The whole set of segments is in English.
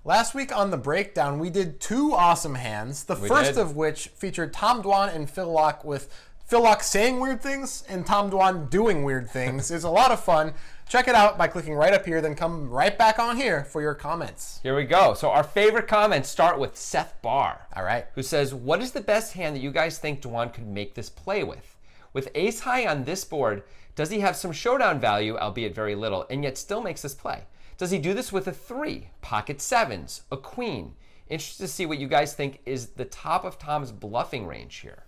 Last week on the breakdown, we did two awesome hands. The first of which featured Tom Dwan and Phil Laak, with Phil Laak saying weird things and Tom Dwan doing weird things. It's a lot of fun. Check it out by clicking right up here, then come right back on here for your comments. Here we go. So our favorite comments start with Seth Barr. All right. Who says, what is the best hand that you guys think Dwan could make this play with? With ace high on this board, does he have some showdown value, albeit very little, and yet still makes this play? Does he do this with a 3, pocket 7s, a queen? Interested to see what you guys think is the top of Tom's bluffing range here.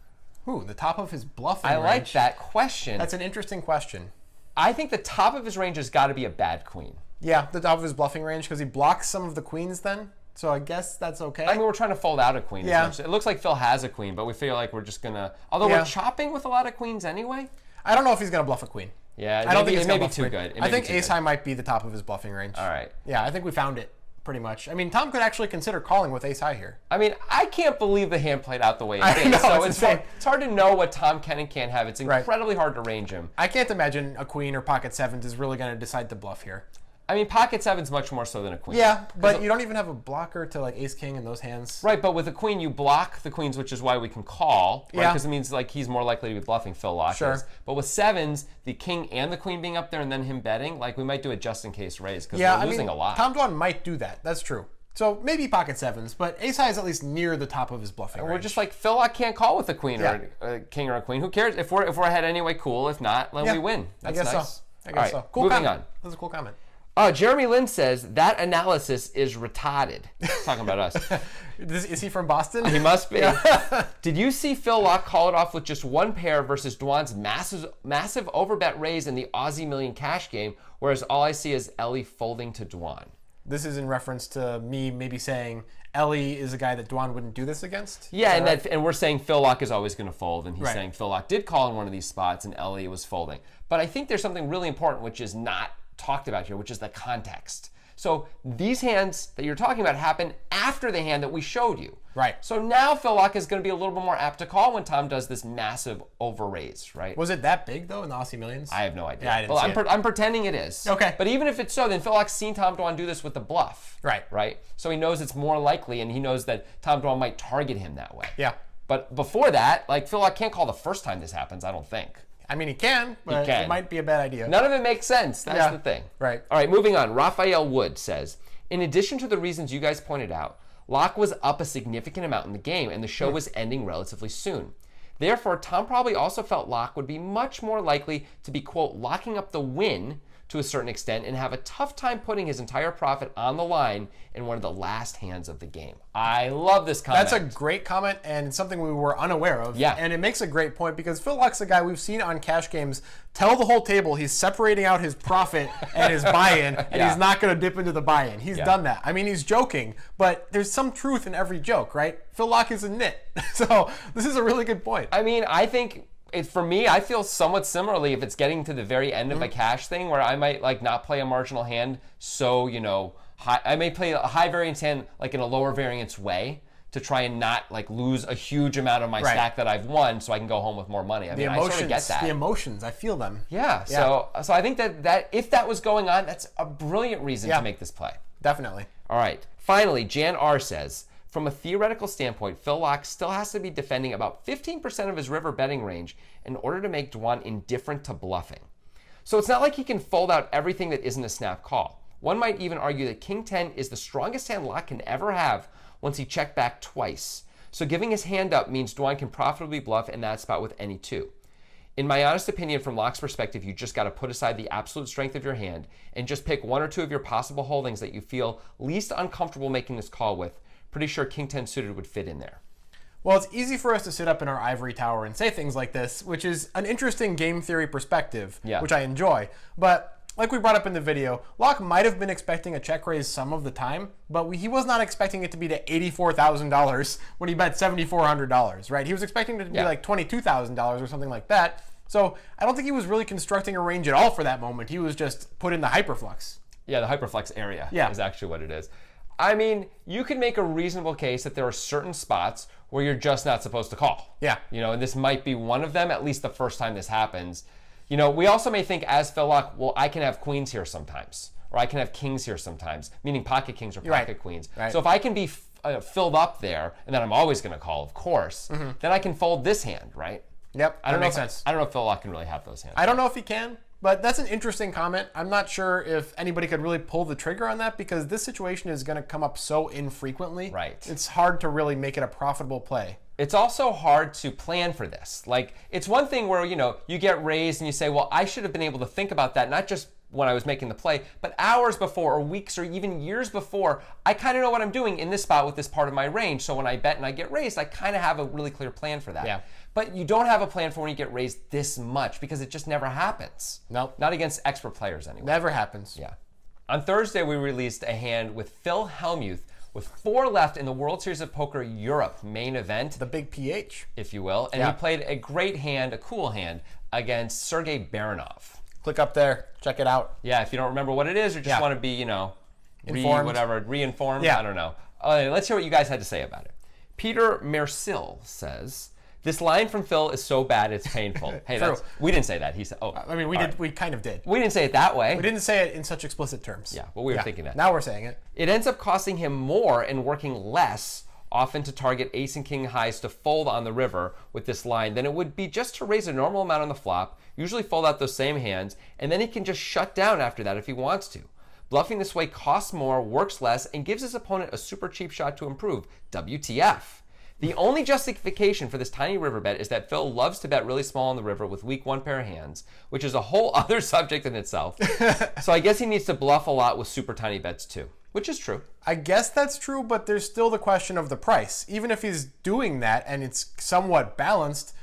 Ooh, the top of his bluffing range. I like that question. That's an interesting question. I think the top of his range has got to be a bad queen. Yeah, the top of his bluffing range, because he blocks some of the queens then. So I guess that's okay. I mean, we're trying to fold out a queen. Yeah. It looks like Phil has a queen, but we feel like we're just going to... Although we're chopping with a lot of queens anyway. I don't know if he's going to bluff a queen. Yeah, I don't think it's going to be too good. I think ace high might be the top of his bluffing range. All right. Yeah, I think we found it pretty much. I mean, Tom could actually consider calling with ace high here. I mean, I can't believe the hand played out the way it did. So it's hard to know what Tom can and can't have. It's incredibly hard to range him. I can't imagine a queen or pocket 7s is really going to decide to bluff here. I mean, pocket 7's much more so than a queen. Yeah, but you don't even have a blocker to like ace king in those hands. Right, but with a queen, you block the queens, which is why we can call. Right? Because it means like he's more likely to be bluffing Phil Laak is. But with 7s, the king and the queen being up there and then him betting, like we might do a just in case raise because we're losing a lot. Tom Dwan might do that. That's true. So maybe pocket 7s, but ace high is at least near the top of his bluffing range. We're just like, Phil Laak can't call with a queen or a king or a queen. Who cares? If we're ahead anyway, cool. If not, then we win. That's I guess nice. so. I guess so. Cool moving comment. on. That's a cool comment. Jeremy Lynn says, that analysis is retarded. Talking about us. Is he from Boston? He must be. Did you see Phil Laak call it off with just one pair versus Dwan's massive overbet raise in the Aussie Million Cash game, whereas all I see is Ellie folding to Dwan? This is in reference to me maybe saying Ellie is a guy that Dwan wouldn't do this against? Yeah, and we're saying Phil Laak is always going to fold, and he's saying Phil Laak did call in one of these spots, and Ellie was folding. But I think there's something really important which is not talked about here, which is the context. So these hands that you're talking about happen after the hand that we showed you. Right. So now Phil Laak is going to be a little bit more apt to call when Tom does this massive over raise, right? Was it that big though in the Aussie Millions? I have no idea. Yeah, I didn't see it. I'm pretending it is. Okay. But even if it's so, then Phil Laak's seen Tom Dwan do this with the bluff. Right. Right. So he knows it's more likely, and he knows that Tom Dwan might target him that way. Yeah. But before that, like Phil Laak can't call the first time this happens, I don't think. I mean, he can, but it might be a bad idea. None of it makes sense. That's the thing. Right. All right, moving on. Raphael Would says, in addition to the reasons you guys pointed out, Laak was up a significant amount in the game, and the show was ending relatively soon. Therefore, Tom probably also felt Laak would be much more likely to be, quote, locking up the win to a certain extent and have a tough time putting his entire profit on the line in one of the last hands of the game. I love this comment. That's a great comment, and it's something we were unaware of. Yeah. And it makes a great point because Phil Laak's a guy we've seen on cash games tell the whole table he's separating out his profit and his buy-in, and he's not going to dip into the buy-in. He's done that. I mean, he's joking, but there's some truth in every joke, right? Phil Laak is a nit. So this is a really good point. I mean, I think... for me, I feel somewhat similarly if it's getting to the very end of a cash thing where I might like not play a marginal hand. So, you know, I may play a high variance hand like in a lower variance way to try and not like lose a huge amount of my stack that I've won so I can go home with more money. I mean, I sort of get that. The emotions, I feel them. Yeah. So I think that if that was going on, that's a brilliant reason to make this play. Definitely. All right. Finally, Jan R says, from a theoretical standpoint, Phil Laak still has to be defending about 15% of his river betting range in order to make Dwan indifferent to bluffing. So it's not like he can fold out everything that isn't a snap call. One might even argue that King 10 is the strongest hand Laak can ever have once he checked back twice. So giving his hand up means Dwan can profitably bluff in that spot with any two. In my honest opinion, from Laak's perspective, you just got to put aside the absolute strength of your hand and just pick one or two of your possible holdings that you feel least uncomfortable making this call with. Pretty sure King 10 suited would fit in there. Well, it's easy for us to sit up in our ivory tower and say things like this, which is an interesting game theory perspective, which I enjoy. But like we brought up in the video, Laak might have been expecting a check raise some of the time, but he was not expecting it to be to $84,000 when he bet $7,400, right? He was expecting it to be like $22,000 or something like that. So I don't think he was really constructing a range at all for that moment. He was just put in the hyperflux. Yeah, the hyperflex area is actually what it is. I mean, you can make a reasonable case that there are certain spots where you're just not supposed to call. Yeah. You know, and this might be one of them, at least the first time this happens. You know, we also may think as Phil Laak, well, I can have queens here sometimes, or I can have kings here sometimes, meaning pocket kings or pocket queens. Right. So if I can be filled up there, and then I'm always going to call, of course, then I can fold this hand, right? Yep, that makes sense. I don't know if Phil Laak can really have those hands. I don't know if he can, but that's an interesting comment. I'm not sure if anybody could really pull the trigger on that because this situation is going to come up so infrequently. Right. It's hard to really make it a profitable play. It's also hard to plan for this. Like, it's one thing where, you know, you get raised and you say, well, I should have been able to think about that, not just when I was making the play, but hours before or weeks or even years before. I kind of know what I'm doing in this spot with this part of my range. So when I bet and I get raised, I kind of have a really clear plan for that. Yeah. But you don't have a plan for when you get raised this much because it just never happens. Nope. Not against expert players anyway. Never happens. Yeah. On Thursday, we released a hand with Phil Hellmuth with 4 left in the World Series of Poker Europe main event. The big PH. If you will. And he played a great hand, a cool hand, against Sergei Baranov. Click up there. Check it out. Yeah, if you don't remember what it is or just want to be, you know, reinformed. Yeah. I don't know. Let's hear what you guys had to say about it. Peter Mersil says, this line from Phil is so bad it's painful. Hey, we didn't say that. He said, I mean, we did. We kind of did. We didn't say it that way. We didn't say it in such explicit terms. Yeah, but we were thinking that. Now we're saying it. It ends up costing him more and working less, often to target ace and king highs to fold on the river with this line than it would be just to raise a normal amount on the flop, usually fold out those same hands, and then he can just shut down after that if he wants to. Bluffing this way costs more, works less, and gives his opponent a super cheap shot to improve. WTF. The only justification for this tiny river bet is that Phil loves to bet really small on the river with weak one pair of hands, which is a whole other subject in itself. So I guess he needs to bluff a lot with super tiny bets too, which is true. I guess that's true, but there's still the question of the price. Even if he's doing that and it's somewhat balanced,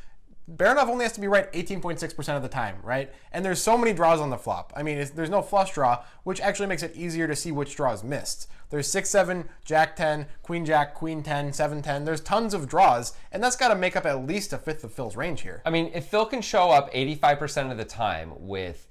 Baranov only has to be right 18.6% of the time, right? And there's so many draws on the flop. I mean, there's no flush draw, which actually makes it easier to see which draw is missed. There's 6-7, Jack-10, Queen-Jack, Queen-10, 7-10. There's tons of draws, and that's got to make up at least a fifth of Phil's range here. I mean, if Phil can show up 85% of the time with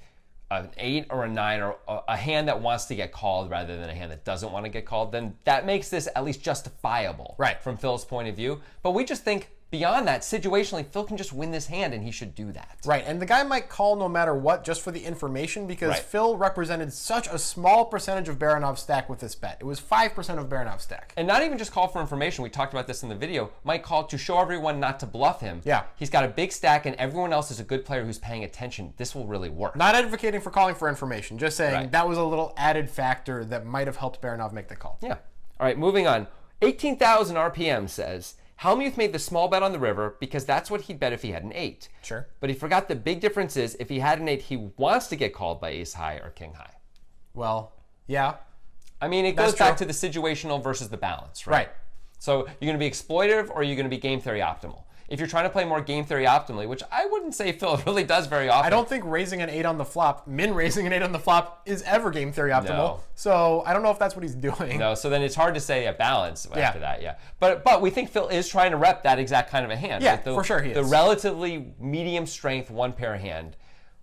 an 8 or a 9 or a hand that wants to get called rather than a hand that doesn't want to get called, then that makes this at least justifiable from Phil's point of view. But we just think, beyond that, situationally, Phil can just win this hand, and he should do that. Right, and the guy might call no matter what just for the information because Phil represented such a small percentage of Baranov's stack with this bet. It was 5% of Baranov's stack. And not even just call for information. We talked about this in the video. Might call to show everyone not to bluff him. Yeah. He's got a big stack, and everyone else is a good player who's paying attention. This will really work. Not advocating for calling for information, just saying that was a little added factor that might have helped Baranov make the call. Yeah. All right, moving on. 18,000 RPM says, Hellmuth made the small bet on the river because that's what he'd bet if he had an 8. Sure. But he forgot the big difference is if he had an 8, he wants to get called by ace high or king high. Well, yeah. I mean, it goes back to the situational versus the balance, right? So you're going to be exploitive or you're going to be game theory optimal. If you're trying to play more game theory optimally, which I wouldn't say Phil really does very often. I don't think raising an 8 on the flop, raising an 8 on the flop is ever game theory optimal. No. So I don't know if that's what he's doing. No, so then it's hard to say a balance after that, But we think Phil is trying to rep that exact kind of a hand. Yeah, for sure he is. The relatively medium strength one pair hand,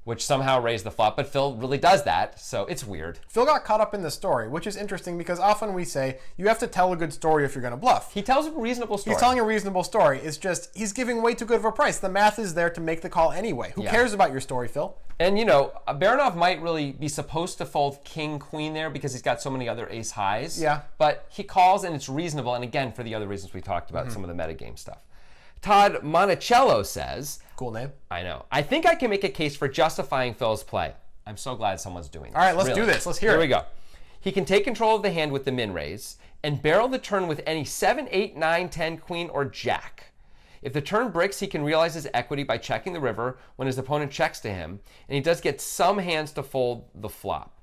which somehow raised the flop, but Phil really does that, so it's weird. Phil got caught up in the story, which is interesting because often we say you have to tell a good story if you're going to bluff. He tells a reasonable story. He's telling a reasonable story. It's just he's giving way too good of a price. The math is there to make the call anyway. Who cares about your story, Phil? And, you know, Baranov might really be supposed to fold king, queen there because he's got so many other ace highs. Yeah. But he calls and it's reasonable, and again, for the other reasons we talked about, some of the metagame stuff. Todd Monticello says, cool name. I know. I think I can make a case for justifying Phil's play. I'm so glad someone's doing this. All right, let's do this. Let's hear it. Here we go. He can take control of the hand with the min raise and barrel the turn with any 7, 8, 9, 10, queen, or jack. If the turn bricks, he can realize his equity by checking the river when his opponent checks to him, and he does get some hands to fold the flop.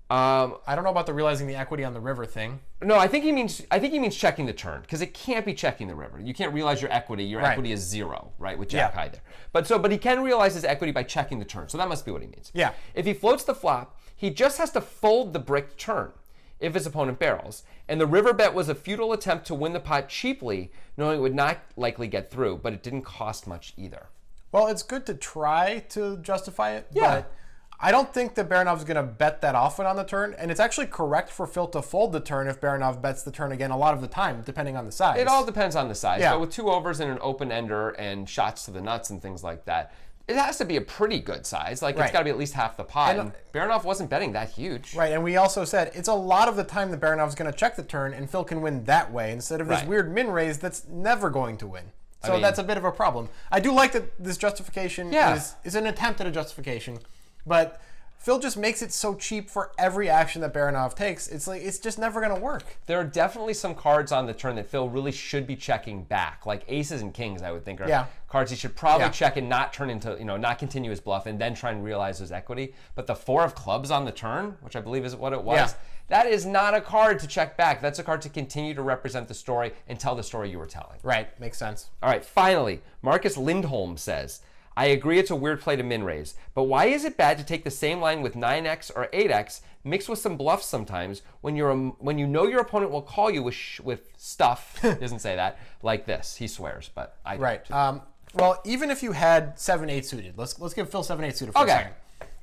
I don't know about the realizing the equity on the river thing. No, I think he means checking the turn because it can't be checking the river. You can't realize your equity. Your equity is 0, right, with jack high there. But he can realize his equity by checking the turn. So that must be what he means. Yeah. If he floats the flop, he just has to fold the bricked turn if his opponent barrels. And the river bet was a futile attempt to win the pot cheaply, knowing it would not likely get through, but it didn't cost much either. Well, it's good to try to justify it, Yeah. but I don't think that Baranov's going to bet that often on the turn, and it's actually correct for Phil to fold the turn if Baranov bets the turn again a lot of the time, depending on the size. It all depends on the size. Yeah. But with 2 overs and an open ender and shots to the nuts and things like that, it has to be a pretty good size. Like, it's got to be at least half the pot. And Baranov wasn't betting that huge. Right, and we also said it's a lot of the time that Baranov's going to check the turn, and Phil can win that way instead of this weird min raise that's never going to win. So that's a bit of a problem. I do like that this justification is an attempt at a justification, but Phil just makes it so cheap for every action that Baranov takes. It's like it's just never going to work. There are definitely some cards on the turn that Phil really should be checking back, like aces and kings. I would think are cards he should probably check and not turn into, not continue his bluff and then try and realize his equity. But the 4 of clubs on the turn, which I believe is what it was, that is not a card to check back. That's a card to continue to represent the story and tell the story you were telling. Right, makes sense. All right, finally, Marcus Lindholm says, I agree it's a weird play to min raise, but why is it bad to take the same line with 9x or 8x, mix with some bluffs sometimes when you know your opponent will call you with stuff, he doesn't say that, like this. He swears, but I don't. Right. Well, even if you had 7-8 suited, let's give Phil 7-8 suited for a second.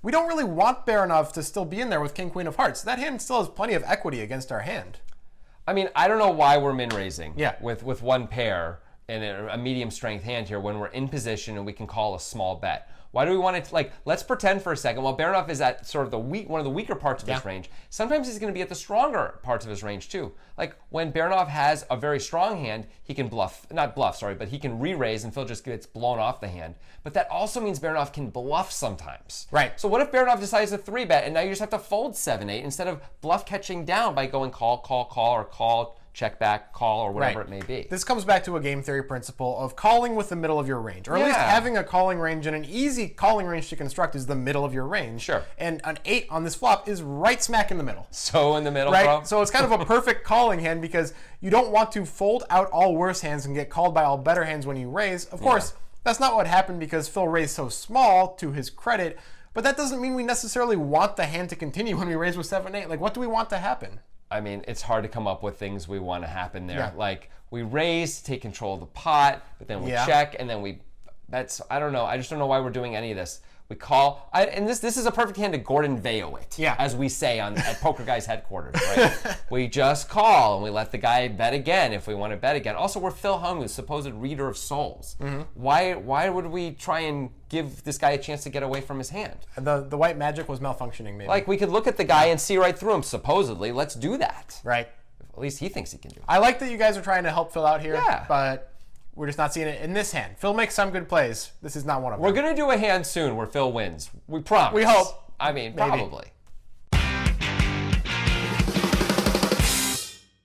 We don't really want Baranov to still be in there with King Queen of Hearts. That hand still has plenty of equity against our hand. I mean, I don't know why we're min raising with one pair and a medium strength hand here when we're in position and we can call a small bet. Why do we want to, let's pretend for a second, while Baranov is at sort of one of the weaker parts of his range, sometimes he's going to be at the stronger parts of his range too. Like when Baranov has a very strong hand, he can but he can re-raise and Phil just gets blown off the hand. But that also means Baranov can bluff sometimes. Right. So what if Baranov decides to 3-bet and now you just have to fold 7-8 instead of bluff catching down by going call, or call, check back, call, or whatever it may be. This comes back to a game theory principle of calling with the middle of your range, or at least having a calling range, and an easy calling range to construct is the middle of your range. Sure. And an 8 on this flop is right smack in the middle. So in the middle, right? bro. So it's kind of a perfect calling hand because you don't want to fold out all worse hands and get called by all better hands when you raise. Of course, that's not what happened because Phil raised so small, to his credit, but that doesn't mean we necessarily want the hand to continue when we raise with 7-8. Like, what do we want to happen? I mean, it's hard to come up with things we want to happen there. Like, we raise to take control of the pot, but then we check, and then I don't know. I just don't know why we're doing any of this. We call, and this is a perfect hand to Gordon Vayo it, as we say at Poker Guys headquarters, right? We just call, and we let the guy bet again if we want to bet again. Also, we're Phil Hellmuth, supposed reader of souls. Why would we try and give this guy a chance to get away from his hand? The white magic was malfunctioning, maybe. Like, we could look at the guy and see right through him, supposedly. Let's do that. Right. At least he thinks he can do it. I like that you guys are trying to help Phil out here, but we're just not seeing it in this hand. Phil makes some good plays. This is not one of them. We're going to do a hand soon where Phil wins. We promise. We hope. I mean, maybe. probably.